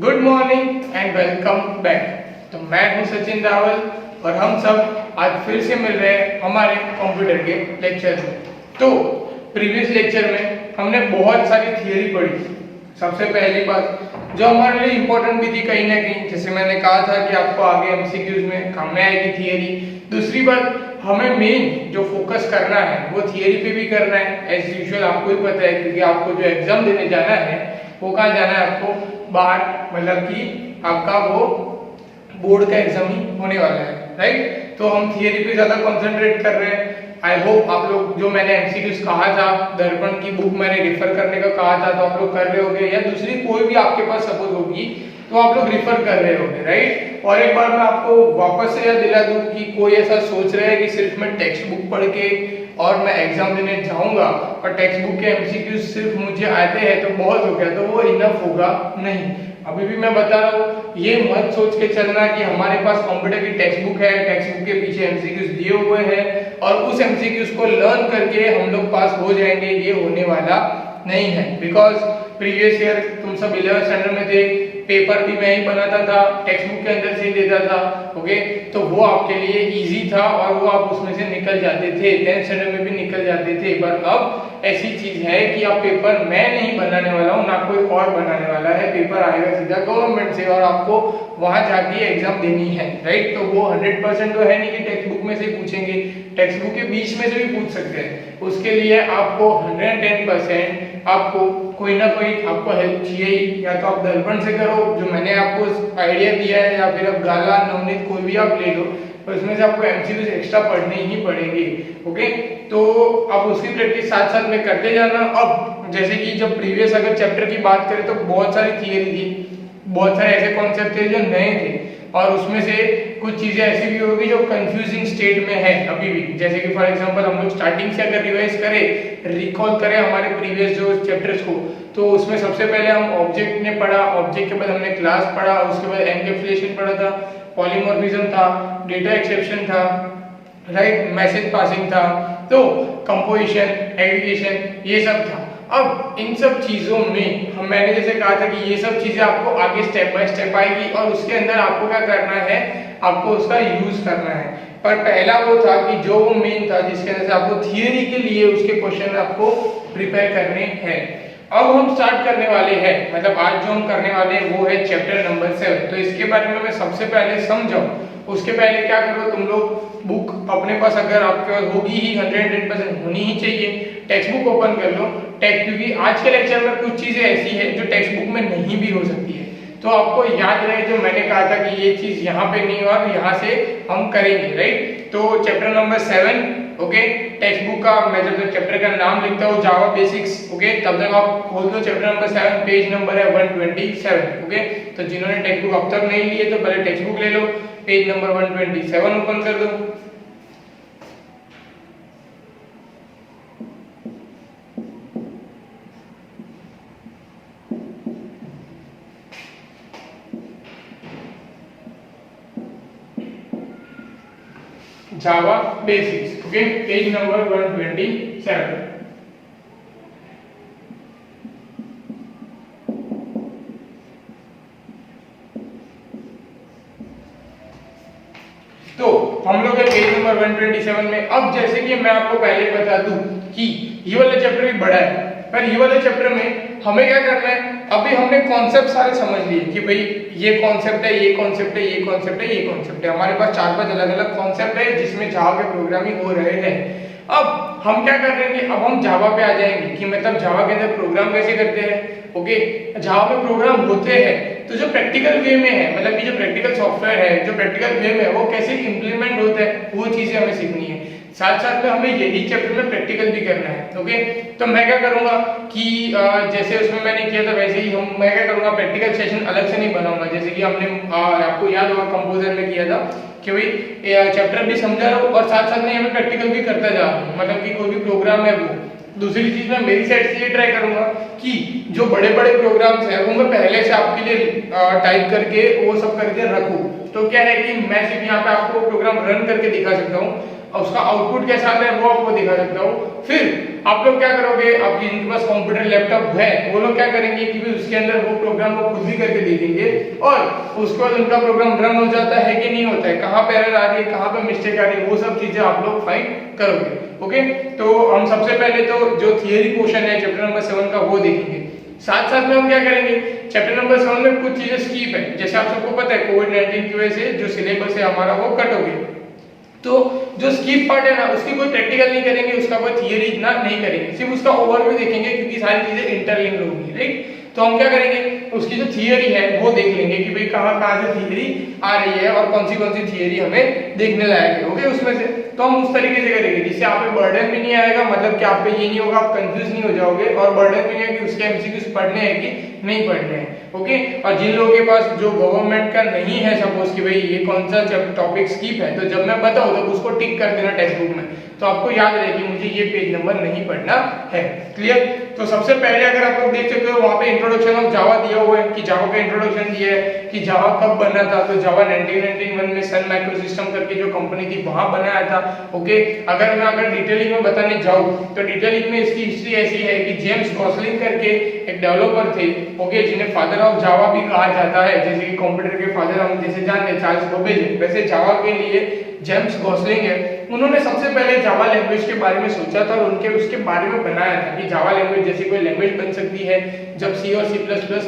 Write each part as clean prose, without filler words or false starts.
Good morning and welcome back. तो मैं हूं सचिन रावल और हम सब आज फिर से मिल रहे हैं हमारे कंप्यूटर के लेक्चर में। तो प्रीवियस लेक्चर में हमने बहुत सारी थियरी पढ़ी। सबसे पहली बात जो हमारे लिए इम्पोर्टेंट भी थी कहीं ना कहीं, जैसे मैंने कहा था कि आपको आगे एमसीक्यूज में काम में आएगी थियरी। दूसरी बात, हमें मेन जो फोकस करना है वो थियरी पे भी करना है। एज यूजुअल आपको ही पता है, क्योंकि आपको जो एग्जाम देने जाना है वो कहाँ जाना है, आपको बाहर, मतलब कि आपका वो बोर्ड का एग्जाम ही होने वाला है, राइट। तो हम थियरी पे ज्यादा कंसंट्रेट कर रहे हैं। आई होप आप लोग, जो मैंने एमसीक्यूज कहा था, दर्पण की बुक मैंने रेफर करने का कहा था, तो आप लोग कर रहे होगे, या दूसरी कोई भी आपके पास सपोज होगी तो आप लोग रिफर कर रहे होंगे, राइट। और एक बार मैं आपको वापस से याद दिला दूं कि कोई ऐसा सोच रहा है कि सिर्फ मैं टेक्स्ट बुक पढ़ के और मैं एग्जाम देने जाऊंगा और टेक्स्ट बुक के एमसीक्यूज सिर्फ मुझे आते हैं तो बहुत हो गया, तो वो इनफ होगा नहीं। अभी भी मैं बता रहा हूँ, ये मत सोच के चलना कि हमारे पास कंप्यूटर की टेक्स्ट बुक है, टेक्स्ट बुक के पीछे एमसीक्यूज दिए हुए हैं और उस एमसीक्यूज को लर्न करके हम लोग पास हो जाएंगे, ये होने वाला नहीं है। बिकॉज प्रीवियस ईयर तुम सब 11th स्टैंडर्ड में थे, पेपर भी मैं ही बनाता था, टेक्स्ट बुक के अंदर से ही देता था, ओके। तो वो आपके लिए इजी था और वो आप उसमें से निकल जाते थे, 10th स्टैंडर्ड में भी निकल जाते थे। पर अब ऐसी चीज है कि अब पेपर मैं नहीं बनाने वाला हूँ, ना कोई और बनाने वाला है। पेपर आएगा सीधा गवर्नमेंट से और आपको वहां जाके एग्जाम देनी है, राइट। तो वो 100% तो है नहीं कि टेक्स्ट बुक में से पूछेंगे, टेक्स्ट बुक के बीच में से भी पूछ सकते हैं। उसके लिए आपको 110% आपको कोई ना कोई आपको हेल्प चाहिए ही। या तो आप दर्पण से करो, जो मैंने आपको आइडिया दिया है, या फिर आप गाला, नवनीत, कोई भी आप ले लो, तो इसमें से आपको एमसीक्यूज एक्स्ट्रा पढ़ने ही पड़ेंगे, ओके। तो आप उसकी प्रैक्टिस साथ साथ में करते जाना। अब जैसे कि जब प्रीवियस अगर चैप्टर की बात करें तो बहुत सारी थियरी थी, बहुत सारे ऐसे कॉन्सेप्ट थे जो नए थे, और उसमें से कुछ चीजें ऐसी भी होगी जो कंफ्यूजिंग स्टेट में है अभी भी। जैसे कि फॉर एग्जांपल हम लोग स्टार्टिंग से अगर रिवाइज करें, रिकॉल करें हमारे प्रीवियस जो चैप्टर्स को, तो उसमें सबसे पहले हम ऑब्जेक्ट ने पढ़ा, ऑब्जेक्ट के बाद हमने क्लास पढ़ा, उसके बाद एनकैप्सुलेशन पढ़ा था, पॉलीमॉर्फिज्म था, डेटा एक्सेप्शन था, राइट, मैसेज पासिंग था, तो कंपोजिशन, एग्रीगेशन, ये सब था। अब इन सब चीजों में मैंने जैसे कहा था कि ये सब चीजें आपको आगे स्टेप बाय स्टेप आएगी और उसके अंदर आपको क्या करना है, आपको उसका यूज करना है। पर पहला वो था कि जो वो मेन था जिसके अंदर से आपको थियरी के लिए उसके क्वेश्चन आपको प्रिपेयर करने हैं। अब हम स्टार्ट करने वाले हैं, मतलब आज जो हम करने वाले हैं वो है चैप्टर नंबर 7। तो इसके बारे में मैं सबसे पहले समझाऊं, उसके पहले क्या करो, तुम लोग बुक अपने पास अगर आपके पास होगी ही, 110% होनी ही चाहिए, टेक्स्ट बुक ओपन कर लो। क्योंकि आज के लेक्चर में कुछ चीजें ऐसी है जो टेक्स्ट बुक में नहीं भी हो सकती है, तो आपको याद रहे जो मैंने कहा था कि ये चीज यहाँ पे नहीं हुआ, यहाँ से हम करेंगे, राइट। तो chapter number 7, okay. Text book का मैं जब चैप्टर का नाम लिखता हूँ जावा बेसिक्स, ओके, तब तक आप खोल दो चैप्टर नंबर 7, पेज नंबर है 127, ओके। तो जिन्होंने टेक्स्ट बुक अब तक नहीं लिए तो पहले टेक्स्ट बुक ले लो, पेज नंबर 127 ओपन कर दो। जावा बेसिक्स, ओके, पेज नंबर 127। तो हम लोग है पेज नंबर 127 में। अब जैसे कि मैं आपको पहले बता दूं कि ये वाला चैप्टर भी बड़ा है, पर ये वाले चैप्टर में हमें क्या करना है, अभी हमने कॉन्सेप्ट सारे समझ लिए कि भाई ये कॉन्सेप्ट है, ये कॉन्सेप्ट है, ये कॉन्सेप्ट है, ये कॉन्सेप्ट है। हमारे पास 4-5 अलग अलग कॉन्सेप्ट है जिसमें जावा के प्रोग्रामिंग हो रहे हैं। अब हम क्या कर रहे हैं कि अब हम जावा पे आ जाएंगे कि मतलब जावा के अंदर प्रोग्राम कैसे करते हैं, ओके। जावा में प्रोग्राम होते हैं तो जो प्रैक्टिकल वे में है, मतलब कि जो प्रैक्टिकल सॉफ्टवेयर है जो प्रैक्टिकल वे में वो कैसे इंप्लीमेंट होता है, वो चीजें हमें सीखनी है। साथ साथ में हमें यही चैप्टर में प्रैक्टिकल भी करना है, ओके। तो मैं क्या करूंगा कि जैसे उसमें मैंने किया था वैसे ही मैं क्या करूंगा, प्रैक्टिकल सेशन अलग से नहीं बनाऊंगा। जैसे कि हमने आपको याद होगा कंपोजर में किया था कि भाई चैप्टर भी समझा रहा हूँ और साथ साथ में हमें प्रैक्टिकल भी करता जा रहा हूँ, मतलब कि कोई भी प्रोग्राम है वो। दूसरी चीज मैं मेरी साइड से ये ट्राई करूंगा कि जो बड़े बड़े प्रोग्राम्स हैं वो मैं पहले से आपके लिए टाइप करके वो सब करके रखूं। तो क्या है कि मैं सिर्फ यहाँ पे आपको प्रोग्राम रन करके दिखा सकता हूँ, और उसका आउटपुट कैसा आता है वो आपको दिखा सकता हूँ। फिर आप लोग क्या करोगे, आपके जिनके पास कंप्यूटर लैपटॉप है वो लोग क्या करेंगे कि भी उसके अंदर वो प्रोग्राम को खुद भी करके दे देंगे और उसके बाद उनका प्रोग्राम रन हो जाता है कि नहीं होता है, कहाँ पे एरर आ रही है, कहाँ पे मिस्टेक आ रही है, वो सब चीजें आप लोग फाइंड करोगे। ओके, तो हम सबसे पहले तो जो थियरी पोर्शन है चैप्टर नंबर 7 का वो देखेंगे। साथ साथ में हम क्या करेंगे, चैप्टर नंबर 7 में कुछ चीजें स्किप है, जैसे आप सबको पता है कोविड-19 की वजह से जो सिलेबस है हमारा वो कट हो गया, तो जो स्किप पार्ट है ना उसकी कोई प्रैक्टिकल नहीं करेंगे, उसका कोई थियरी इतना नहीं करेंगे, सिर्फ उसका ओवरव्यू देखेंगे क्योंकि सारी चीजें इंटरलिंक्ड होंगी, राइट। तो हम क्या करेंगे, उसकी जो थियरी है वो देख लेंगे कि भाई कहाँ से थियरी आ रही है और कौन सी थियरी हमें देखने लायक है। ओके, उसमें से तो हम उस तरीके से करेंगे जिससे आप पे बर्डन भी नहीं आएगा, मतलब कि आप पे ये नहीं होगा, आप कंफ्यूज नहीं हो जाओगे, और बर्डन भी नहीं है कि उसके एमसीक्यूज पढ़ने हैं कि नहीं पढ़ने हैं। ओके, और जिन लोगों के पास जो गवर्नमेंट का नहीं है, सपोज कि भाई ये कौन सा टॉपिक स्किप है, तो जब मैं बताऊं तो उसको टिक कर देना टेक्स्ट बुक में, तो आपको याद रहे कि मुझे ये पेज नंबर नहीं पढ़ना है। क्लियर। तो सबसे पहले अगर आप लोग देख सकते हो वहां पे इंट्रोडक्शन ऑफ जावा दिया हुआ है कि जावा का इंट्रोडक्शन दिया है कि जावा कब बना था, तो जावा 1991 में सन माइक्रोसिस्टम करके जो कंपनी थी वहां बनाया था। ओके, अगर मैं डिटेलिंग में बताने जाऊं तो डिटेलिंग में इसकी हिस्ट्री ऐसी है कि जेम्स गॉसलिंग करके एक डेवलपर थे, ओके, जिन्हें फादर ऑफ जावा भी कहा जाता है, जैसे कि कंप्यूटर के फादर हम जैसे जानते हैं चार्ल्स बेबेज, वैसे जावा के लिए जेम्स गॉसलिंग है। उन्होंने सबसे पहले जावा लैंग्वेज के बारे में सोचा था और उसके बारे में बनाया था कि जावा लैंग्वेज जैसी कोई लैंग्वेज बन सकती है। जब सी और C++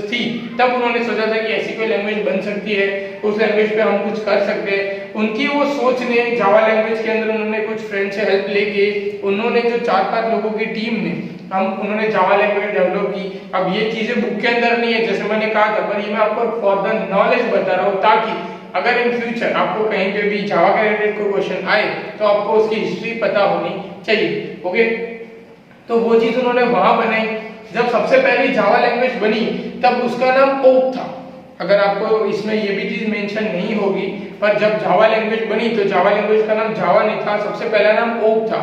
थी तब उन्होंने सोचा था कि ऐसी कोई लैंग्वेज बन सकती है, उस लैंग्वेज पे हम कुछ कर सकते हैं। उनकी वो सोच ने जावा लैंग्वेज के अंदर उन्होंने कुछ फ्रेंड से हेल्प लेके उन्होंने जो 4-5 लोगों की टीम ने उन्होंने जावा लैंग्वेज डेवलप की। अब ये चीजें बुक के अंदर नहीं है जैसे मैंने कहा था, पर ये मैं आपको फॉर द नॉलेज बता रहा हूँ ताकि अगर इन फ्यूचर आपको कहीं पे भी जावा के रिलेटेड कोई क्वेश्चन आए तो आपको उसकी हिस्ट्री पता होनी चाहिए। ओके, तो वो चीज उन्होंने वहां बनाई। जब सबसे पहली जावा लैंग्वेज बनी तब उसका नाम ओक था। अगर आपको इसमें ये भी चीज मेंशन नहीं होगी, पर जब जावा लैंग्वेज बनी तो जावा लैंग्वेज का नाम जावा नहीं था, सबसे पहला नाम ओक था।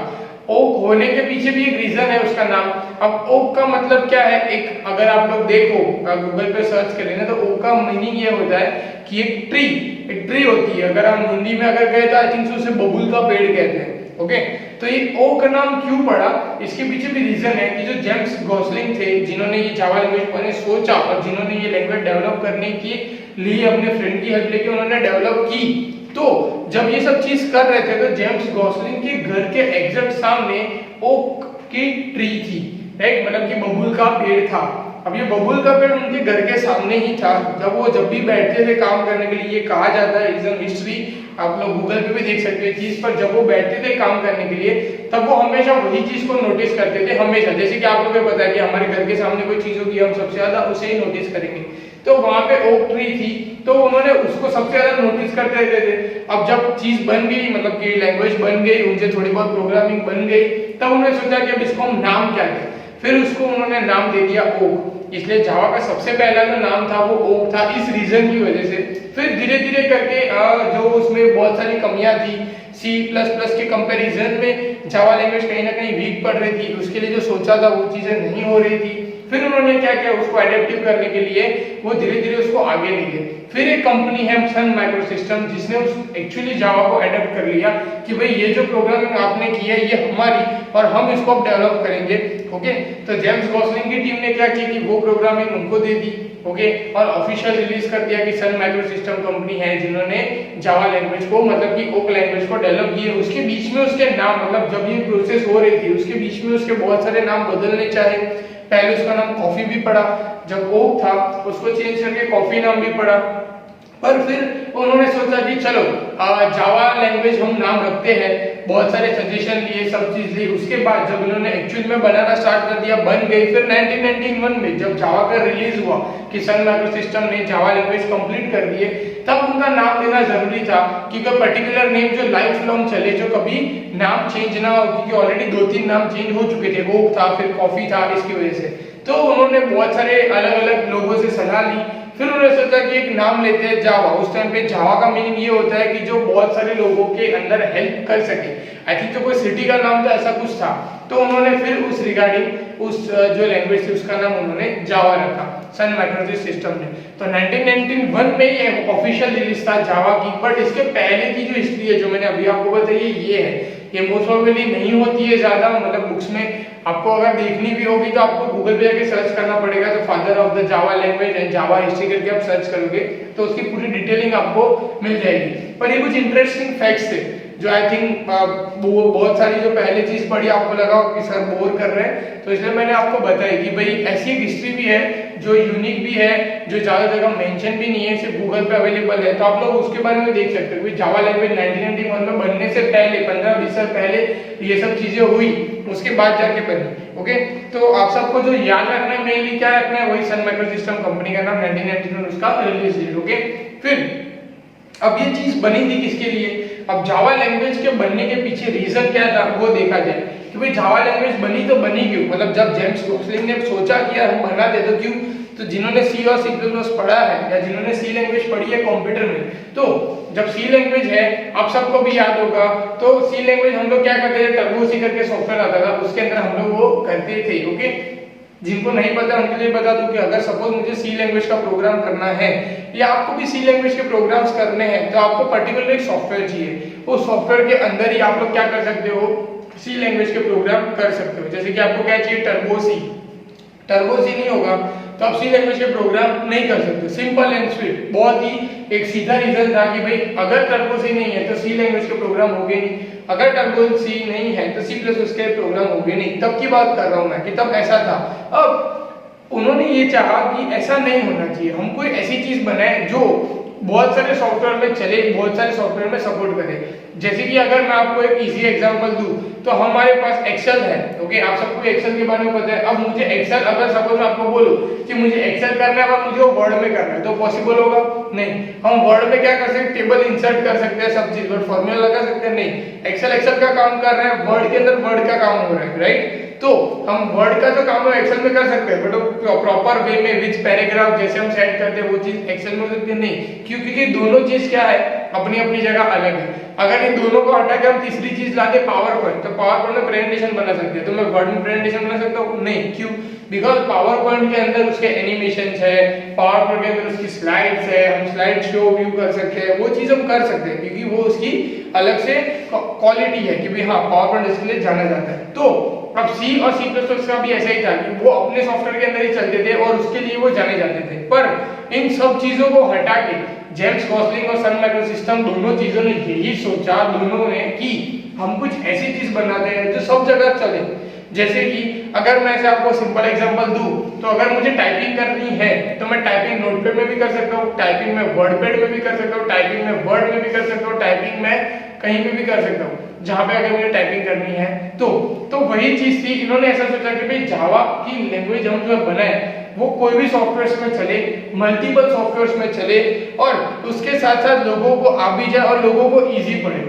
ओक होने के पीछे भी एक रीजन है उसका नाम। अब ओक का मतलब क्या है, एक अगर आप लोग देखो गूगल पे सर्च करें ना तो ओक का मीनिंग ये होता है कि एक ट्री होती है। अगर हम हिंदी में अगर कहें तो आई थिंक उसे बबूल का पेड़ कहते हैं। ओके, तो ये ओक का नाम क्यों पड़ा, इसके पीछे भी रीजन है कि जो जेम्स गॉसलिंग थे जिन्होंने ये जावा लैंग्वेज पर सोचा और जिन्होंने ये लैंग्वेज डेवलप करने के लिए अपने फ्रेंड की हेल्प लेके उन्होंने डेवलप की, तो जब ये सब चीज कर रहे थे तो जेम्स गॉसलिंग के घर के एग्जैक्ट सामने ओक की ट्री थी, राइट, मतलब कि बबूल का पेड़ था। अब ये बबूल का पेड़ उनके घर के सामने ही था। जब भी बैठते थे काम करने के लिए, ये कहा जाता है इज हिस्ट्री, आप लोग गूगल पे भी देख सकते हैं चीज पर, जब वो बैठते थे काम करने के लिए तब वो हमेशा वही चीज को नोटिस करते थे हमेशा। जैसे कि आप लोगों को पता है कि हमारे घर के सामने कोई चीज होगी हम सबसे ज्यादा उसे ही नोटिस करेंगे, तो वहां पे ओक ट्री थी तो उन्होंने उसको सबसे ज्यादा नोटिस करते रहते थे। अब जब चीज बन गई, मतलब कि लैंग्वेज बन गई, उनसे थोड़ी बहुत प्रोग्रामिंग बन गई, तब उन्होंने सोचा कि अब इसको हम नाम क्या दें। फिर उसको उन्होंने नाम दे दिया ओक। इसलिए जावा का सबसे पहला जो नाम था वो ओक था, इस रीजन की वजह से। फिर धीरे धीरे करके जो उसमें बहुत सारी कमियां थी, C++ के कंपैरिजन में जावा लैंग्वेज कहीं ना कहीं वीक पड़ रही थी, उसके लिए जो सोचा था वो चीजें नहीं हो रही थी। फिर उन्होंने क्या किया, उसको एडेप्टिव करने के लिए वो धीरे धीरे उसको आगे ले गए। फिर एक कंपनी है सन माइक्रोसिस्टम जिसने उस एक्चुअली जावा को एडेप्ट कर लिया कि भाई ये जो प्रोग्रामिंग आपने की है ये हमारी और हम इसको अब डेवलप करेंगे। ओके, तो जेम्स गॉसलिंग की टीम ने क्या किया कि वो प्रोग्रामिंग उनको दे दी। ओके, और ऑफिशियल रिलीज कर दिया कि सन माइक्रोसिस्टम कंपनी है जिन्होंने जावा लैंग्वेज को, मतलब कि ओक लैंग्वेज को डेवलप किया। उसके बीच में उसके नाम, मतलब जब ये प्रोसेस हो रही थी उसके बीच में उसके बहुत सारे नाम बदलने चाहे। पहले उसका नाम कॉफी भी पड़ा, जब ओक था उसको चेंज करके कॉफी नाम भी पड़ा, पर फिर उन्होंने सोचा कि चलो जावा लैंग्वेज हम नाम रखते हैं। बहुत सारे सजेशन लिए, सब चीज ली। उसके बाद जब इन्होंने एक्चुअल में बनाना स्टार्ट कर दिया, बन गई। फिर 1991 में जब जावा का रिलीज हुआ कि सन माइक्रोसिस्टम ने जावा लैंग्वेज कंप्लीट कर दिए, तब उनका नाम देना जरूरी था कि कोई पर्टिकुलर नेम जो लाइफ लॉन्ग चले, जो कभी नाम चेंज ना हो, क्योंकि ऑलरेडी 2-3 नाम चेंज हो चुके थे, ओक था फिर कॉफी था, इसकी वजह से। तो उन्होंने बहुत सारे अलग अलग लोगों से सलाह ली। फिर उन्होंने सोचा कि एक नाम लेते हैं जावा। उस टाइम पे जावा का मीनिंग ये होता है कि जो बहुत सारे लोगों के अंदर हेल्प कर सके। आई थिंक तो कोई सिटी का नाम था, ऐसा कुछ था। तो उन्होंने फिर उस रिगार्डिंग उस जो लैंग्वेज थी उसका नाम उन्होंने जावा रखा सन माइक्रोसिस्टम ने। तो 1991 में ये ऑफिशियल रिलीज था जावा की। बट इसके पहले की जो हिस्ट्री है जो मैंने अभी आपको बताई ये है ये मोस्ट प्रोबेबली नहीं होती है ज़्यादा, मतलब बुक्स में आपको अगर देखनी भी होगी तो आपको गूगल पे जाके सर्च करना पड़ेगा, तो father of the Java language and Java history करके आप सर्च करोगे तो उसकी पूरी डिटेलिंग आपको मिल जाएगी। पर ये कुछ इंटरेस्टिंग फैक्ट्स थे जो आई थिंक बहुत सारी जो पहले चीज पढ़ी आपको लगा कि सर बोर कर रहे हैं, तो इसलिए मैंने आपको बताई कि भाई ऐसी एक हिस्ट्री भी है जो यूनिक भी है, जो ज़्यादा जगह मेंशन भी नहीं है, सिर्फ गूगल पे अवेलेबल है, तो आप लोग उसके बारे में देख सकते हो। जावा लैंग्वेज 1991 में बनने से पहले 15-20 साल पहले ये सब चीजें हुई, उसके बाद जाके बनी। ओके, तो आप सबको जो याद रखना है मेनली क्या रखना है, वही सन माइक्रोसिस्टम कंपनी का नाम 1991 उसका रिलीज डेट। ओके, फिर अब ये चीज बनी थी किसके लिए, अब जावा लैंग्वेज के बनने के पीछे रीजन क्या था वो देखा जाए कि भाई जावा लैंग्वेज बनी तो बनी क्यों, मतलब जब जेम्स गॉसलिंग ने सोचा कि यार हम बना दे तो क्यों, तो जिन्होंने सी और सी प्लस प्लस पढ़ा है या जिन्होंने सी लैंग्वेज पढ़ी है कंप्यूटर में, तो जब सी लैंग्वेज है आप सबको भी याद होगा, तो सी लैंग्वेज हम लोग क्या करते थे, टर्बो सी करके सॉफ्टवेयर आता था, उसके अंदर हम लोग वो करते थे। ओके, जिनको नहीं पता उनके लिए बता दूं कि अगर सपोज मुझे सी लैंग्वेज का प्रोग्राम करना है या आपको भी सी लैंग्वेज के प्रोग्राम्स करने हैं, तो आपको पर्टिकुलर एक सॉफ्टवेयर चाहिए, उस सॉफ्टवेयर के अंदर ही आप लोग क्या कर सकते हो, सी लैंग्वेज के प्रोग्राम कर सकते हो। जैसे कि आपको क्या चाहिए, टर्बो सी, टर्बो सी नहीं होगा तो आप सी लैंग्वेज के प्रोग्राम नहीं कर सकते। सिंपल एंड स्वीट, बहुत ही एक सीधा रीजन था कि भाई अगर टर्बो सी नहीं है तो सी लैंग्वेज के प्रोग्राम होंगे नहीं, अगर टर्बो सी नहीं है तो सी प्लस उसके प्रोग्राम होंगे नहीं। तब की बात कर रहा हूं मैं कि तब ऐसा था। अब उन्होंने ये चाहा कि ऐसा नहीं होना चाहिए, हम कोई ऐसी चीज बनाए जो बहुत सारे सॉफ्टवेयर में चले, बहुत सारे सॉफ्टवेयर में सपोर्ट करे। जैसे कि अगर मैं आपको एक इजी एग्जांपल दूं तो हमारे पास एक्सेल है। ओके, आप सबको एक्सेल के बारे में पता है। अब मुझे एक्सेल, अगर सपोज मैं आपको बोलूं कि मुझे एक्सेल करना है और मुझे वर्ड में करना है, तो पॉसिबल होगा नहीं। हम वर्ड में क्या कर सकते हैं, टेबल इंसर्ट कर सकते हैं, सब चीज, बट फॉर्मूला लगा सकते हैं नहीं। एक्सेल का काम कर रहा है, वर्ड के अंदर वर्ड का काम हो रहा है, राइट। तो हम वर्ड का जो काम है एक्सेल में कर सकते हैं, बट प्रॉपर वे में विच पैराग्राफ जैसे हम सेट करते हैं वो चीज एक्सेल में हो सकती है नहीं। क्यों, क्योंकि दोनों चीज क्या है, अपनी अपनी जगह अलग है। अगर इन दोनों को हटा के हम तीसरी चीज लाते पावर पॉइंट, तो पावर पॉइंट में प्रेजेंटेशन बना सकते हैं, तो मैं वर्ड में प्रेजेंटेशन बना सकता हूँ नहीं। क्यों, बिकॉज पावर पॉइंट के अंदर उसके एनिमेशंस है, पावर पॉइंट के अंदर उसकी स्लाइड्स है, हम स्लाइड शो व्यू कर सकते हैं, वो चीज हम कर सकते हैं क्योंकि वो उसकी अलग से क्वालिटी है कि भाई हाँ पावर पॉइंट इसके लिए जाना जाता है। तो अब सी और सी प्लस प्लस का भी ऐसा ही था कि वो अपने सॉफ्टवेयर के अंदर ही चलते थे और उसके लिए वो जाने जाते थे। पर इन सब चीजों को हटा के जेम्स गॉसलिंग और सन माइक्रोसिस्टम दोनों चीजों ने यही सोचा, दोनों ने, कि हम कुछ ऐसी चीज बनाते हैं जो सब जगह चले। जैसे कि अगर मैं ऐसे आपको सिंपल एग्जांपल दूं, तो अगर मुझे टाइपिंग करनी है तो मैं टाइपिंग नोटपैड में भी कर सकता हूँ, टाइपिंग में वर्डपैड में भी कर सकता हूँ, टाइपिंग में वर्ड में भी कर सकता हूँ, टाइपिंग में कहीं पे भी कर सकता हूँ जहां पे अगर मुझे टाइपिंग करनी है। तो वही चीज थी, इन्होंने ऐसा सोचा कि भाई जावा की लैंग्वेज हम जो बनाए वो कोई भी सॉफ्टवेयर में चले, मल्टीपल सॉफ्टवेयर में चले और उसके साथ साथ लोगों को आ भी जाए और लोगों को इजी पड़े।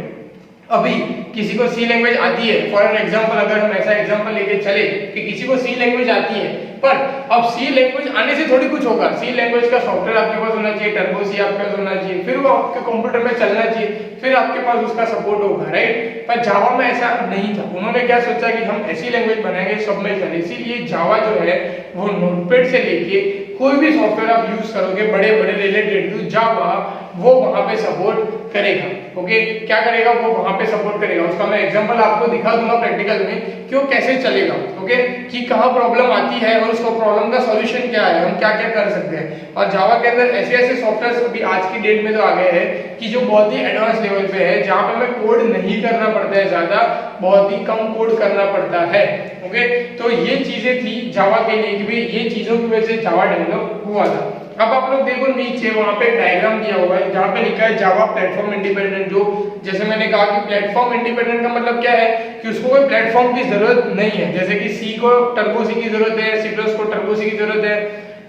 अभी किसी को सी लैंग्वेज आती है, फॉर एन एग्जांपल अगर हम ऐसा एग्जांपल लेके चले कि किसी को सी लैंग्वेज आती है, पर अब सी लैंग्वेज आने से थोड़ी कुछ होगा। सी लैंग्वेज का सॉफ्टवेयर आपके पास होना चाहिए, टर्बो सी आपके पास होना चाहिए, फिर वो आपके कंप्यूटर में चलना चाहिए, फिर आपके पास उसका सपोर्ट होगा, राइट। पर जावा में ऐसा नहीं था। उन्होंने क्या सोचा कि हम ऐसी लैंग्वेज बनाएंगे सब में चले, इसीलिए जावा जो है वो नोटपैड से लेके कोई भी सॉफ्टवेयर आप यूज करोगे बड़े बड़े रिलेटेड टू जावा, वो वहां पे सपोर्ट करेगा। ओके, क्या करेगा, वो वहां पे सपोर्ट करेगा। उसका मैं एग्जांपल आपको दिखा दूंगा प्रैक्टिकल में कि वो कैसे चलेगा। ओके, कि कहां प्रॉब्लम आती है और उसको प्रॉब्लम का सॉल्यूशन क्या है, हम क्या क्या कर सकते हैं। और जावा के अंदर ऐसे ऐसे सॉफ्टवेयर अभी आज की डेट में तो आ गए हैं कि जो बहुत ही एडवांस लेवल पे है, जहां पे हमें कोड नहीं करना पड़ता है, ज्यादा बहुत ही कम कोड करना पड़ता है। ओके, तो ये चीजें थी जावा के लिए कि भाई ये चीजों की वजह से जावा डेवलप हुआ था। अब आप लोग देखो नीचे वहां पे डायग्राम दिया हुआ है जहां पे लिखा है जावा प्लेटफॉर्म इंडिपेंडेंट। जो जैसे मैंने कहा कि प्लेटफॉर्म इंडिपेंडेंट का मतलब क्या है कि उसको कोई प्लेटफॉर्म की जरूरत नहीं है। जैसे कि सी को टर्बो सी की जरूरत है, सी प्लस को टर्बो सी की जरूरत है,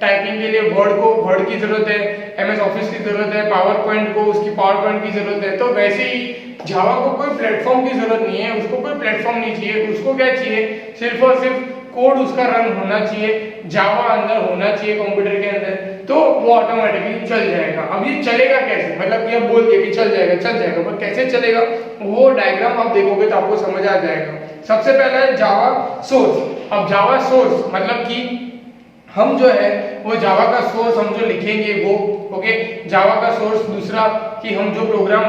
टाइपिंग के लिए वर्ड को वर्ड की जरूरत है, एमएस ऑफिस की जरूरत है, पावर पॉइंट को उसकी पावर पॉइंट की जरूरत है। तो वैसे ही जावा को कोई प्लेटफॉर्म की जरूरत नहीं है, उसको कोई प्लेटफॉर्म नहीं चाहिए। उसको क्या चाहिए, सिर्फ और सिर्फ कोड उसका रन होना चाहिए, जावा अंदर होना चाहिए कंप्यूटर के अंदर, तो वो ऑटोमेटिकली चल जाएगा। अब ये चलेगा कैसे, मतलब कि अब बोल दिया कि चल जाएगा, पर कैसे चलेगा वो डायग्राम आप देखोगे तो आपको समझ आ जाएगा। सबसे पहला है जावा सोर्स। अब जावा सोर्स मतलब कि हम जो है वो जावा का सोर्स हम जो लिखेंगे वो ओके, जावा का सोर्स दूसरा कि हम जो प्रोग्राम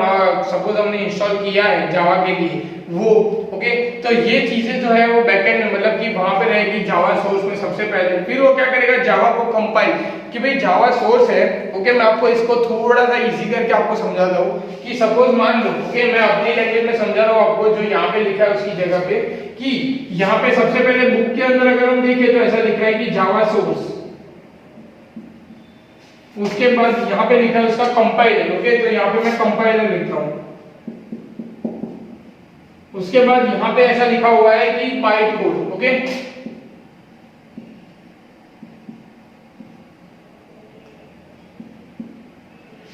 सपोज हमने इंस्टॉल किया है जावा के लिए वो ओके, तो ये चीजें जो है वो बैकएंड में मतलब कि वहां पे रहेगी जावा सोर्स में सबसे पहले। फिर वो क्या करेगा, जावा को कंपाइल कि भाई जावा सोर्स है ओके। मैं आपको इसको थोड़ा सा इजी करके आपको समझाता हूँ कि सपोज मान लो ओके, मैं अपनी लैंग्वेज में समझा रहा हूँ आपको, जो यहाँ पे लिखा है उसकी जगह पे कि यहाँ पे सबसे पहले बुक के अंदर अगर हम देखें तो ऐसा लिखा है कि जावा सोर्स, उसके बाद यहाँ पे लिखा है उसका कंपाइलर ओके, तो यहाँ पे मैं कंपाइलर लिखता हूँ। उसके बाद यहाँ पे ऐसा लिखा हुआ है कि बाइट कोड ओके,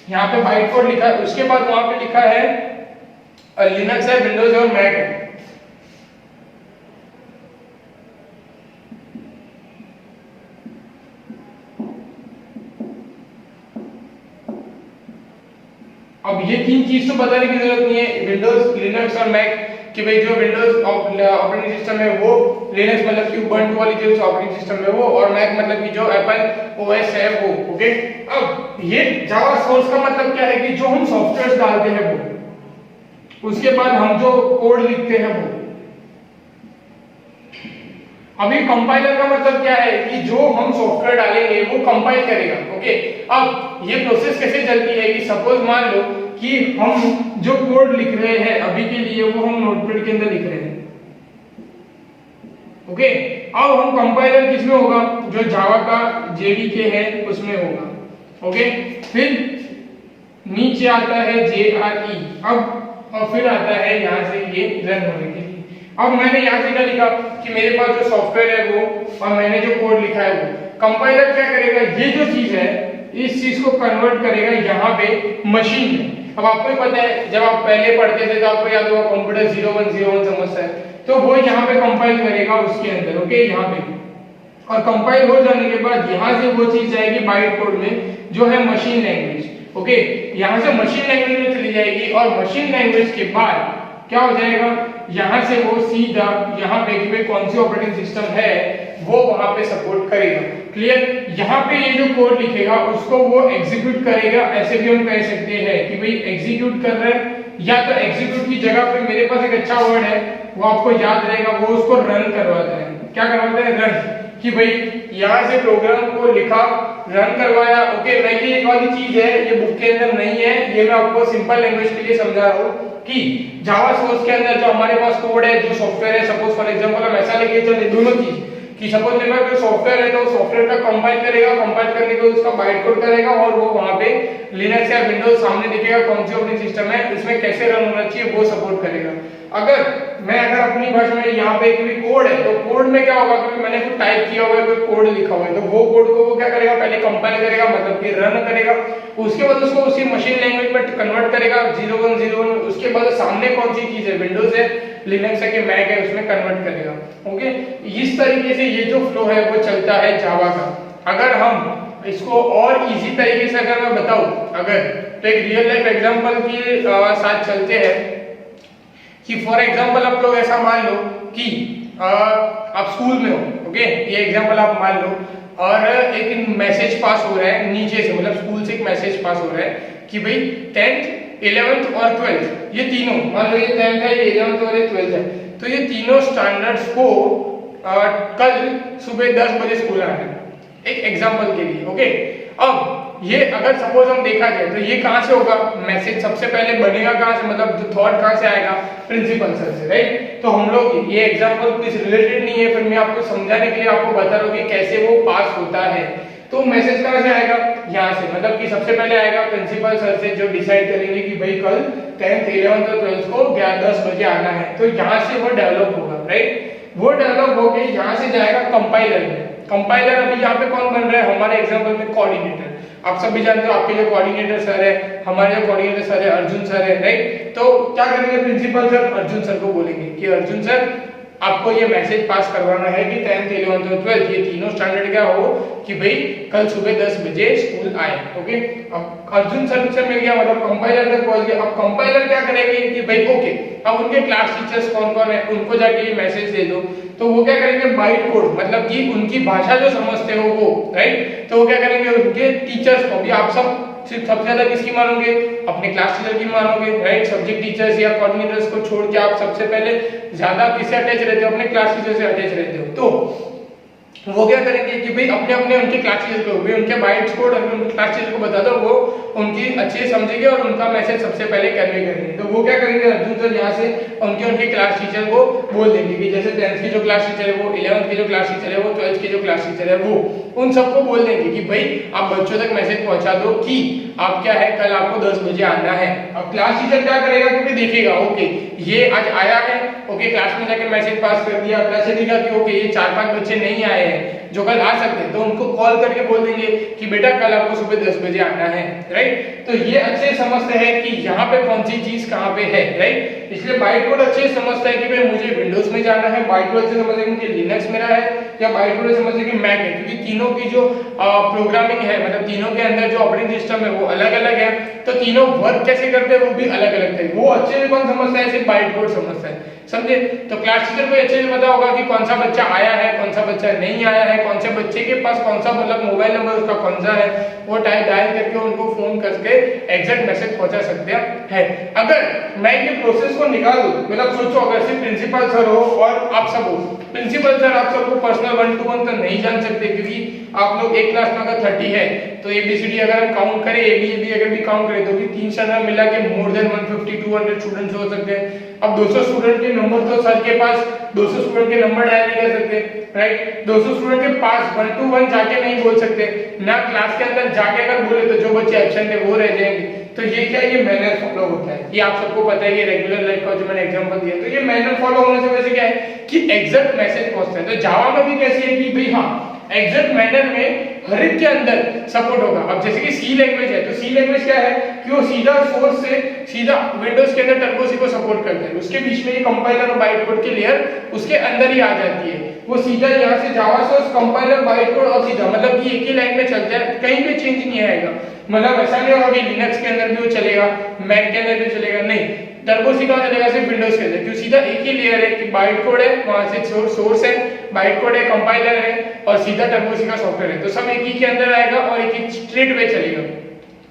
यहाँ पे बाइट कोड लिखा है। उसके बाद वहां पे लिखा है लिनक्स है, विंडोज और मैक है। अब ये तीन चीज तो बताने की जरूरत नहीं है, विंडोज, लिनक्स और मैक, कि भाई जो विंडोज ऑपरेटिंग सिस्टम है वो, लिनक्स मतलब कि उबंटू वाली जो ऑपरेटिंग सिस्टम है वो, और मैक मतलब कि जो एप्पल ओएस है वो ओके। अब ये जावा सोर्स का मतलब क्या है कि जो हम सॉफ्टवेयर डालते हैं वो, उसके बाद हम जो कोड लिखते हैं वो। अभी कंपाइलर का मतलब क्या है कि जो हम सॉफ्टवेयर डालेंगे वो कंपाइल करेगा ओके। अब ये प्रोसेस कैसे चलती है कि सपोज मान लो कि हम जो कोड लिख रहे हैं अभी के लिए वो हम नोटपैड के अंदर लिख रहे हैं ओके। अब हम कंपाइलर किसमें होगा, जो जावा का जेडीके है उसमें होगा ओके। फिर नीचे आता है जेआरई, अब और फिर आता है यहाँ से ये रन होने के लिए। अब मैंने यहाँ से क्या लिखा कि मेरे पास जो सॉफ्टवेयर है वो, और मैंने जो कोड लिखा है वो, कंपाइलर क्या करेगा, ये जो चीज है इस चीज को कन्वर्ट करेगा यहाँ पे मशीन में। अब आपको ही पता है जब आप पहले पढ़ते थे तो आपको याद होगा कंप्यूटर 0101 समझता है, तो वो यहाँ पे कंपाइल करेगा उसके अंदर ओके, यहाँ पे। और कंपाइल हो जाने के बाद यहाँ से वो चीज जाएगी बाइट कोड में जो है मशीन लैंग्वेज ओके। यहाँ से मशीन लैंग्वेज में चली जाएगी, और मशीन लैंग्वेज के बाद क्या हो जाएगा, यहाँ से वो सीधा यहाँ पे कि भाई कौन सी ऑपरेटिंग सिस्टम है वो वहां पे सपोर्ट करेगा। क्लियर, यहाँ पे ये जो कोड लिखेगा उसको वो एग्जीक्यूट करेगा। ऐसे भी हम कह सकते हैं कि भाई एग्जीक्यूट कर रहे हैं, या तो एग्जीक्यूट की जगह पे मेरे पास एक अच्छा वर्ड है वो आपको याद रहेगा, वो उसको रन करवाता है। क्या करवाता है, रन, कि भाई यहाँ से प्रोग्राम को लिखा, रन करवाया ओके। मैं ये एक वाली चीज है ये बुक के अंदर नहीं है, ये मैं आपको सिंपल लैंग्वेज के लिए समझा रहा हूँ कि जावा सोर्स के अंदर जो हमारे पास कोड है, जो सॉफ्टवेयर है, सपोज फॉर एग्जांपल हम ऐसा लेके चले दोनों चीज कि सपोज मेरे पास कोई सॉफ्टवेयर है तो सॉफ्टवेयर का कंपाइल करेगा, कंपाइल करने के बाद उसका बाइट कोड करेगा, और वो वहां पे लिनक्स या विंडोज सामने दिखेगा कौन सी ऑपरेटिंग सिस्टम है, इसमें कैसे रन होना चाहिए वो सपोर्ट करेगा। अगर अगर अपनी भाषा में यहाँ पे कोई कोड है तो कोड में क्या होगा, क्योंकि मैंने कुछ टाइप किया हुआ है, कोई कोड लिखा हुआ है, तो वो कोड को वो क्या करेगा, पहले कंपाइल करेगा मतलब कि रन करेगा, उसके बाद उसको उसी मशीन लैंग्वेज में कन्वर्ट करेगा 0101, उसके बाद सामने कौन सी चीज है, विंडोज है, लिनक्स है कि मैक है, उसमें कन्वर्ट करेगा ओके। इस तरीके से ये जो फ्लो है वो चलता है जावा का। अगर हम इसको और इजी तरीके से अगर मैं बताऊं, अगर तो एक रियल लाइफ एग्जांपल के साथ चलते हैं कि फॉर एग्जांपल आप लोग ऐसा मान लो कि आप स्कूल में हो ओके, ये एग्जांपल आप मान लो, और एक मैसेज पास हो रहा है नीचे से, मतलब स्कूल से एक मैसेज पास हो रहा है कि भाई 10th 11th और 12th ये तीनों, मान लो ये 10th है, ये 11th और ये 12th है, तो ये तीनों स्टैंडर्ड्स को कल सुबह 10 बजे स्कूल आना है, एक एग्जांपल के लिए ओके। अब ये अगर सपोज हम देखा जाए तो ये कहां से होगा, मैसेज सबसे पहले बनेगा कहां से, मतलब जो थॉट कहां से आएगा, प्रिंसिपल सर से, राइट। तो हम लोग ये एग्जांपल कुछ रिलेटेड नहीं है, फिर मैं आपको समझाने के लिए आपको बता रहा हूं कि कैसे वो पास होता है। तो मैसेज कहां से आएगा, यहाँ से, मतलब कि सबसे पहले आएगा प्रिंसिपल सर से जो डिसाइड करेंगे कि भाई कल 10th 11th और 12th को 10 बजे आना है, तो यहाँ से वो डेवलप होगा, राइट। वो डेवलप होके यहाँ से जाएगा कंपाइलर में। कंपाइलर अभी यहाँ पे कौन बन रहा है, हमारे एग्जांपल में कोऑर्डिनेटर। आप सब भी जानते हो आपके जो कोऑर्डिनेटर सर है, हमारे जो कोऑर्डिनेटर सर है अर्जुन सर है, राइट। तो क्या करेंगे, प्रिंसिपल सर अर्जुन सर को बोलेंगे कि अर्जुन सर आपको ये मैसेज पास करवाना है कि 10th 11th और 12th ये तीनों स्टैंडर्ड क्या हो कि भाई कल सुबह 10 बजे स्कूल आए ओके। अब अर्जुन सर से मिल गया, मतलब कंपाइलर तक पहुंच गया। अब कंपाइलर क्या करेंगे कि भाई ओके, अब उनके क्लास टीचर्स कौन कौन है उनको जाके ये मैसेज दे दो तो वो क्या करेंगे, बाइट कोड मतलब कि उनकी भाषा जो समझते हो वो, राइट। तो वो क्या करेंगे, उनके टीचर्स को भी आप सब सिर्फ सबसे ज्यादा किसकी मानोगे, अपने क्लास टीचर की मानोगे, राइट। सब्जेक्ट टीचर्स या कोऑर्डिनेटर्स को छोड़ के आप सबसे पहले ज्यादा किससे अटैच रहते हो, अपने क्लास टीचर से अटैच रहते हो। तो वो क्या करेंगे कि भाई अपने अपने उनके क्लास टीचर को भी उनके बाइट्स कोड अगर उनके क्लास टीचर को बता दो, वो उनकी अच्छे से समझेंगे और उनका मैसेज सबसे पहले कन्वे करेंगे। तो वो क्या करेंगे, अर्जुन सर यहाँ से उनके क्लास टीचर को बोल देंगे कि जैसे 10th की जो क्लास टीचर है वो, 11th की जो क्लास टीचर है वो, 12th की जो क्लास टीचर है वो, उन सबको बोल देंगे कि भाई आप बच्चों तक मैसेज पहुंचा दो कि आप क्या है, कल आपको 10 बजे आना है। अब क्लास टीचर क्या करेगा, क्योंकि देखेगा ओके ये आज आया है, ओके क्लास में जाके मैसेज पास कर दिया, क्लास से देखा कि ओके ये 4-5 बच्चे नहीं आए हैं जो कल आ सकते हैं, तो उनको कॉल करके बोल देंगे कि बेटा कल आपको सुबह 10 बजे आना है, राइट। तो ये अच्छे समझते हैं कि यहाँ पे कौन सी चीज कहाँ पे है, राइट। इसलिए बाइट कोड अच्छे समझता है कि भाई मुझे विंडोज में जाना है, बाइट कोड अच्छे समझते हैं कि लिनक्स मेरा है, या बाइट कोड समझते हैं कि मैक है, क्योंकि तीनों की जो प्रोग्रामिंग है, मतलब तीनों के अंदर जो ऑपरेटिंग सिस्टम है वो अलग अलग है, तो तीनों वर्क कैसे करते हैं वो भी अलग अलग है। वो अच्छे से कौन समझता है, सिर्फ बाइट कोड समझता है, समझे। तो क्लास टीचर को अच्छे से पता होगा कि कौन सा बच्चा आया है, कौन सा बच्चा नहीं आया है, कौन से बच्चे के पास कौन सा मतलब मोबाइल नंबर उसका कौन सा है, वो डायल करके उनको फोन करके एग्जैक्ट मैसेज पहुंचा सकते हैं। अगर मैं ये प्रोसेस को निकाल दूं, मतलब सोचो अगर सिर्फ प्रिंसिपल सर हो और आप सब हो, प्रिंसिपल सर आप सबको पर्सनल 1-to-1 तो नहीं जान सकते, क्योंकि आप लोग एक क्लास में अगर 30 है तो ABCD अगर हम काउंट करें, ABCD अगर भी काउंट करें तो भी 3 सर में मिला के मोर देन 150-200 स्टूडेंट्स हो सकते हैं। अब 200 स्टूडेंट के नंबर तो सर के पास 200 स्टूडेंट के नंबर डायल नहीं कर सकते, राइट। 200 स्टूडेंट के पास 1-to-1 जाके नहीं बोल सकते ना, क्लास के अंदर जाके अगर बोले तो जो बच्चे एब्सेंट है वो रह जाएंगे। तो ये क्या, ये मैनर फॉलो होता है, ये आप सबको पता है, ये रेगुलर लाइफ का जो मैंने एग्जांपल दिया, तो ये मैनर फॉलो होने से वैसे क्या है कि एग्जैक्ट मैसेज पहुंचता है। तो जावा में भी कैसे है कि भाई हाँ एग्जैक्ट मैनर में हर एक के अंदर सपोर्ट होगा। अब जैसे कि सी लैंग्वेज है, तो सी लैंग्वेज क्या है कि वो सीधा सोर्स से सीधा विंडोज के अंदर टर्बो सी को सपोर्ट करता है, उसके बीच में ये कंपाइलर और बाइट कोड की लेयर उसके अंदर ही आ जाती है, वो सीधा यहाँ से Java source compiler byte code और सीधा मतलब कि एक ही लाइन में चलता है, कहीं पे चेंज नहीं आएगा। मतलब ऐसा नहीं होगा कि लिनक्स के अंदर भी वो चलेगा, मैक के अंदर भी चलेगा, नहीं, टर्बो सी कहाँ चलेगा, सिर्फ विंडोज के अंदर, क्योंकि सीधा एक ही लेयर है कि बाइट कोड है, वहां से सोर्स है, बाइट कोड है, कंपाइलर है और सीधा टर्बो सी का सॉफ्टवेयर है, तो सब एक ही के अंदर आएगा और एक ही स्ट्रेट वे चलेगा।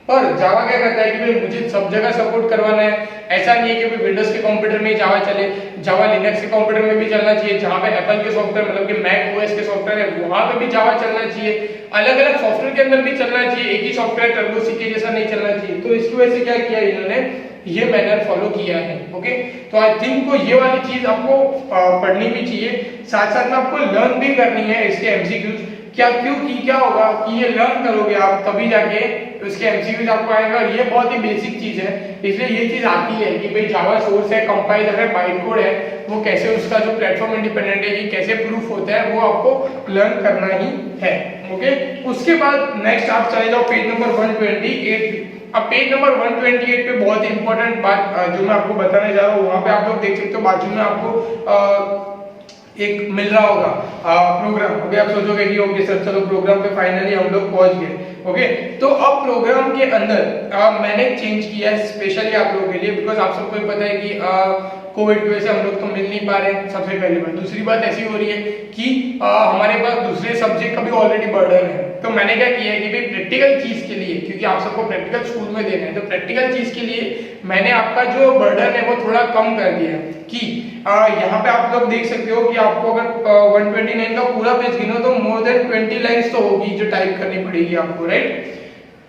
पर जावा क्या करता है कि भाई मुझे सब जगह सपोर्ट करवाना है, ऐसा नहीं है कि भाई विंडोज के कंप्यूटर में जावा चले, जावा लिनक्स के कंप्यूटर में भी चलना चाहिए, जहां पे एप्पल के सॉफ्टवेयर मतलब कि मैक ओएस के सॉफ्टवेयर है वहां पे भी जावा चलना चाहिए, अलग अलग सॉफ्टवेयर के अंदर भी चलना चाहिए, एक ही सॉफ्टवेयर टर्बो सी के जैसा नहीं चलना चाहिए। तो इसकी वजह से क्या किया इन्होंने, ये मैनर फॉलो किया है, ओके। तो आई थिंक को ये वाली चीज आपको पढ़नी भी चाहिए, साथ साथ में आपको लर्न भी करनी है इसके एमसीक्यूज, क्या क्यों की क्या होगा कि ये लर्न करोगे आप तभी जाके उसके एमसीक्यूज आपको आएगा, और ये बहुत ही बेसिक चीज है, इसलिए ये चीज आती है कि भाई जावा सोर्स है, कंपाइलर है, बाइट कोड है, वो कैसे उसका जो प्लेटफॉर्म इंडिपेंडेंट है ये कैसे प्रूफ होता है वो आपको लर्न करना ही है, ओके। उसके बाद नेक्स्ट आप चले जाओ पेज नंबर 128। अब पेज नंबर 128 पे बहुत ही इंपॉर्टेंट बात जो मैं आपको बताने जा रहा हूँ, वहां पे आप लोग देख सकते हो बाजू में आपको एक मिल रहा होगा प्रोग्राम, ओके। आप सोचोगे कि ओके सर चलो प्रोग्राम पे फाइनली हम लोग पहुंच गए, ओके। तो अब प्रोग्राम के अंदर मैंने चेंज किया है स्पेशली आप लोगों के लिए, बिकॉज आप सबको पता है कि कोविड की वजह से हम लोग तो मिल नहीं पा रहे हैं, सबसे पहली बात। दूसरी बात ऐसी हो रही है कि हमारे पास दूसरे सब्जेक्ट का भी ऑलरेडी बर्डन है, तो मैंने क्या किया है कि भाई प्रैक्टिकल चीज के लिए, क्योंकि आप सबको प्रैक्टिकल स्कूल में देना है, तो प्रैक्टिकल चीज के लिए मैंने आपका जो बर्डन है वो थोड़ा कम कर दिया है कि यहाँ पे आप लोग देख सकते हो कि आपको अगर 129 का पूरा पेज गिनो तो मोर देन 20 लाइंस तो होगी जो टाइप करनी पड़ेगी आपको, राइट।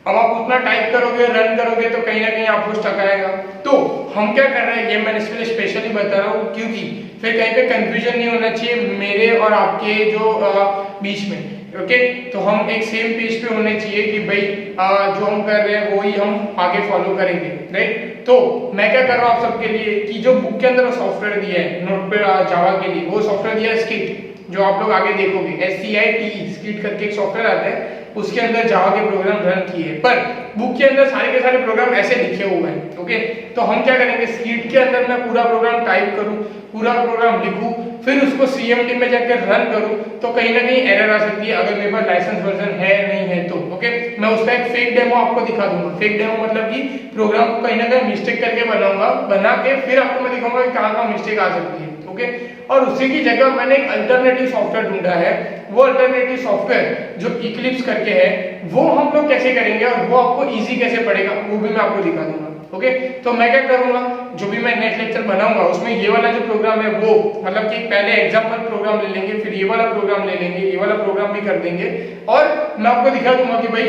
अब आप उतना टाइप करोगे, रन करोगे तो कहीं ना कहीं आपको स्टक आएगा। तो हम क्या कर रहे हैं, ये मैंने इसके लिए स्पेशली बता रहा हूँ क्योंकि फिर कहीं पे कंफ्यूजन नहीं होना चाहिए मेरे और आपके जो बीच में, ओके। तो हम एक सेम पेज पे होने चाहिए कि भाई जो हम कर रहे हैं वो ही हम आगे फॉलो करेंगे, राइट। तो मैं क्या कर रहा हूँ आप सबके लिए कि जो बुक के अंदर सॉफ्टवेयर दिया है नोटपैड जावा के लिए, वो सॉफ्टवेयर दिया है स्किट, जो आप लोग आगे देखोगे SCIT स्किट करके एक सॉफ्टवेयर आता है, उसके अंदर जावा के प्रोग्राम रन किए, पर बुक के अंदर सारे के सारे प्रोग्राम ऐसे लिखे हुए हैं, ओके। तो हम क्या करेंगे, स्किट के अंदर मैं पूरा प्रोग्राम टाइप करूं, पूरा प्रोग्राम लिखूं, फिर उसको CMD में जाकर रन करूं, तो कहीं ना कहीं एरर आ सकती है अगर मेरे पास लाइसेंस वर्जन है नहीं है तो, ओके। मैं उसका एक फेक डेमो आपको दिखा दूंगा। फेक डेमो मतलब कि प्रोग्राम को कहीं ना कहीं मिस्टेक करके बनाऊंगा, बना के फिर आपको मैं दिखाऊंगा कि कहाँ मिस्टेक आ सकती है, ओके। और उसी की जगह मैंने एक अल्टरनेटिव सॉफ्टवेयर ढूंढा है। वो अल्टरनेटिव सॉफ्टवेयर जो इक्लिप्स करके है, वो हम लोग कैसे करेंगे और वो आपको इजी कैसे पड़ेगा वो भी मैं आपको दिखा दूंगा। ओके, तो मैं क्या करूंगा, जो भी मैं नेक्स्ट लेक्चर बनाऊंगा उसमें ये वाला जो प्रोग्राम है वो मतलब कि पहले एग्जांपल प्रोग्राम ले लेंगे, फिर ये वाला प्रोग्राम ले लेंगे, ये वाला प्रोग्राम भी कर देंगे और मैं आपको दिखा दूंगा कि भाई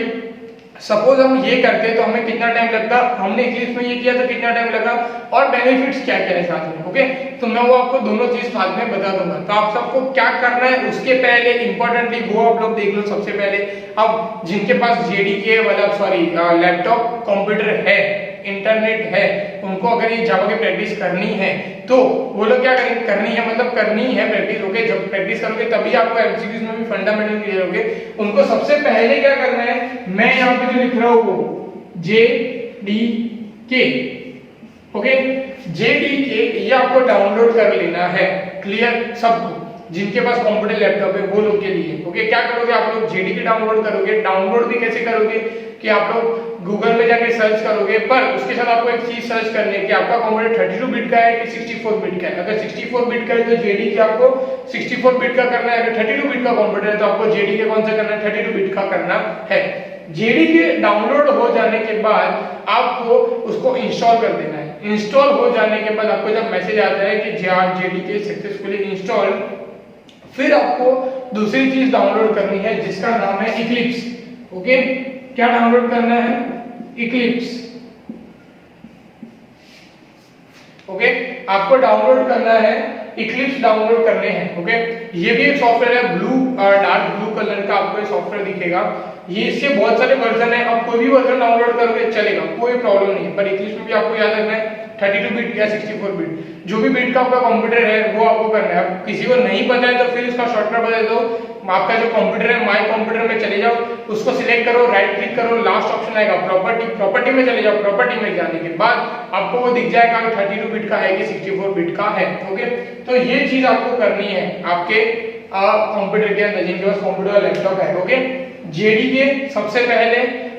सपोज हम ये करते तो हमें कितना टाइम लगता, हमने इक्लिप्स में ये किया तो कितना टाइम लगा और बेनिफिट्स क्या क्या है साथ में। ओके, तो मैं वो आपको दोनों चीज साथ में बता दूंगा। तो आप सबको क्या करना है उसके पहले इंपॉर्टेंटली वो आप लोग देख लो। सबसे पहले अब जिनके पास जेडीके वाला सॉरी लैपटॉप कंप्यूटर है, इंटरनेट है, उनको अगर ये जावा की प्रैक्टिस करनी है तो वो लोग क्या करेंगे, करनी है मतलब करनी है प्रैक्टिस। ओके, जब प्रैक्टिस करोगे तभी आपको एमसीक्यूज में भी फंडामेंटल क्लियर होंगे। उनको सबसे पहले क्या करना है, मैं यहाँ पे जो लिख रहा हूँ वो JDK, ओके, JDK ये आपको डाउनलोड कर लेना है। क्लियर सबको जिनके पास कंप्यूटर लैपटॉप है वो लोग के लिए। ओके, क्या करोगे आप लोग JDK डाउनलोड करोगे। डाउनलोड भी कैसे करोगे कि आप लोग गूगल में जाके सर्च करोगे, पर उसके साथ आपको एक चीज सर्च करनी है कि आपका कंप्यूटर 32 बिट का है कि 64 बिट का है। अगर 64 बिट का है तो JDK आपको 64 बिट का करना है। अगर 32 बिट का कंप्यूटर है तो आपको JDK कौन सा करना है, 32 बिट का करना है। JDK डाउनलोड हो जाने के बाद आपको उसको इंस्टॉल कर देना है। इंस्टॉल हो जाने के बाद आपको जब मैसेज आता है कि JDK सक्सेसफुली इंस्टॉल्ड, फिर आपको दूसरी चीज डाउनलोड करनी है जिसका नाम है इक्लिप्स। ओके, क्या डाउनलोड करना है, इक्लिप्स। ओके, आपको डाउनलोड करना है इक्लिप्स, डाउनलोड करने हैं। ओके, ये भी एक सॉफ्टवेयर है, ब्लू डार्क ब्लू कलर का आपको सॉफ्टवेयर दिखेगा। ये इससे बहुत सारे वर्जन है, आप कोई भी वर्जन डाउनलोड करोगे चलेगा, कोई प्रॉब्लम नहीं है। पर इक्लिप्स में भी आपको याद रखना है 32 बिट या 64 बिट, जो भी बिट का आपका कंप्यूटर है वो आपको करना है। अब किसी को नहीं पता है तो फिर इसका शॉर्टकट बता दो, आपका जो कंप्यूटर है माय कंप्यूटर में चले जाओ, उसको सिलेक्ट करो, राइट क्लिक करो, लास्ट ऑप्शन आएगा प्रॉपर्टी में चले जाओ। प्रॉपर्टी में जाने के बाद आपको वो दिख जाएगा कि 32 बिट का है कि 64 बिट का है। ओके, तो ये चीज आपको करनी है आपके कंप्यूटर के अंदर, जिनके पास कंप्यूटर लैपटॉप है। ओके, JDK सबसे पहले,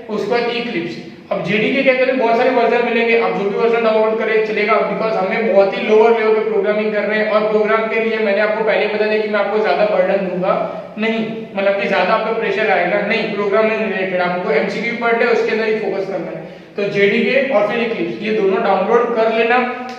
उसके बाद इक्लिप्स। अब JDK के अंदर बहुत सारे वर्जन मिलेंगे, आप जो भी वर्जन डाउनलोड करें चलेगा, बिकॉज हमें बहुत ही लोअर लेवल पे प्रोग्रामिंग कर रहे हैं और प्रोग्राम के लिए मैंने आपको पहले बता दिया कि मैं आपको ज्यादा बर्डन दूंगा नहीं, मतलब कि ज्यादा आपको प्रेशर आएगा नहीं। प्रोग्रामिंग रिलेटेड आपको MCQ पढ़ना है, उसके अंदर ही फोकस करना है। तो JDK और फिर इक्लिप्स ये दोनों डाउनलोड कर लेना,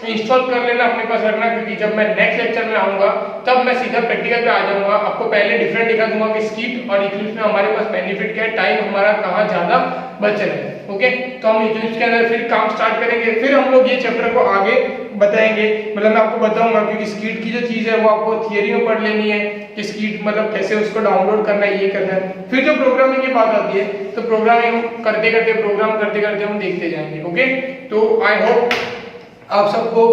इंस्टॉल कर लेना, अपने पास रखना, क्योंकि जब मैं नेक्स्ट लेक्चर में आऊंगा तब मैं सीधा प्रैक्टिकल पे आ जाऊंगा। आपको पहले डिफरेंट दिखा दूंगा कि स्किट और इक्लिप्स में हमारे पास बेनिफिट क्या है, टाइम हमारा कहाँ ज्यादा बच रहा है। ओके, तो हम इक्लिप्स के अंदर फिर काम स्टार्ट करेंगे, फिर हम लोग ये चैप्टर को आगे बताएंगे। मतलब मैं आपको बताऊंगा, क्योंकि स्किट की जो चीज है वो आपको थियरी में पढ़ लेनी है कि स्किट मतलब कैसे उसको डाउनलोड करना है, ये करना है। फिर जो प्रोग्रामिंग की बात आती है तो प्रोग्रामिंग करते करते प्रोग्राम करते करते हम देखते जाएंगे। ओके, तो आई होप आप सबको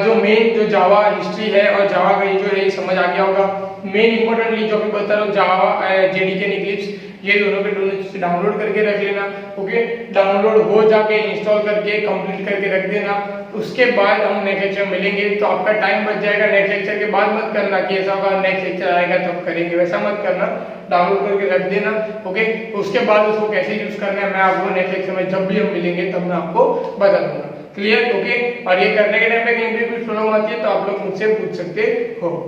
जो मेन जो जावा हिस्ट्री है और जावा का ये जो है समझ आ गया होगा। मेन इंपॉर्टेंटली जो भी बता रहा हूँ, जावा JDK इक्लिप्स ये दोनों के दोनों चीज डाउनलोड करके रख लेना। ओके, डाउनलोड हो जाके इंस्टॉल करके कंप्लीट करके रख देना। उसके बाद हम नेक्स्ट लेक्चर मिलेंगे तो आपका टाइम बच जाएगा। नेक्स्ट लेक्चर के बाद मत करना कि ऐसा होगा नेक्स्ट लेक्चर आएगा तब करेंगे, वैसा मत करना, डाउनलोड करके रख देना। ओके, उसके बाद उसको कैसे यूज करना है मैं आपको नेक्स्ट लेक्चर में जब भी हम मिलेंगे तब मैं आपको बता दूंगा। क्लियर? ओके, और ये करने के टाइम पे कहीं भी कुछ प्रॉब्लम आती है तो आप लोग मुझसे पूछ सकते हो।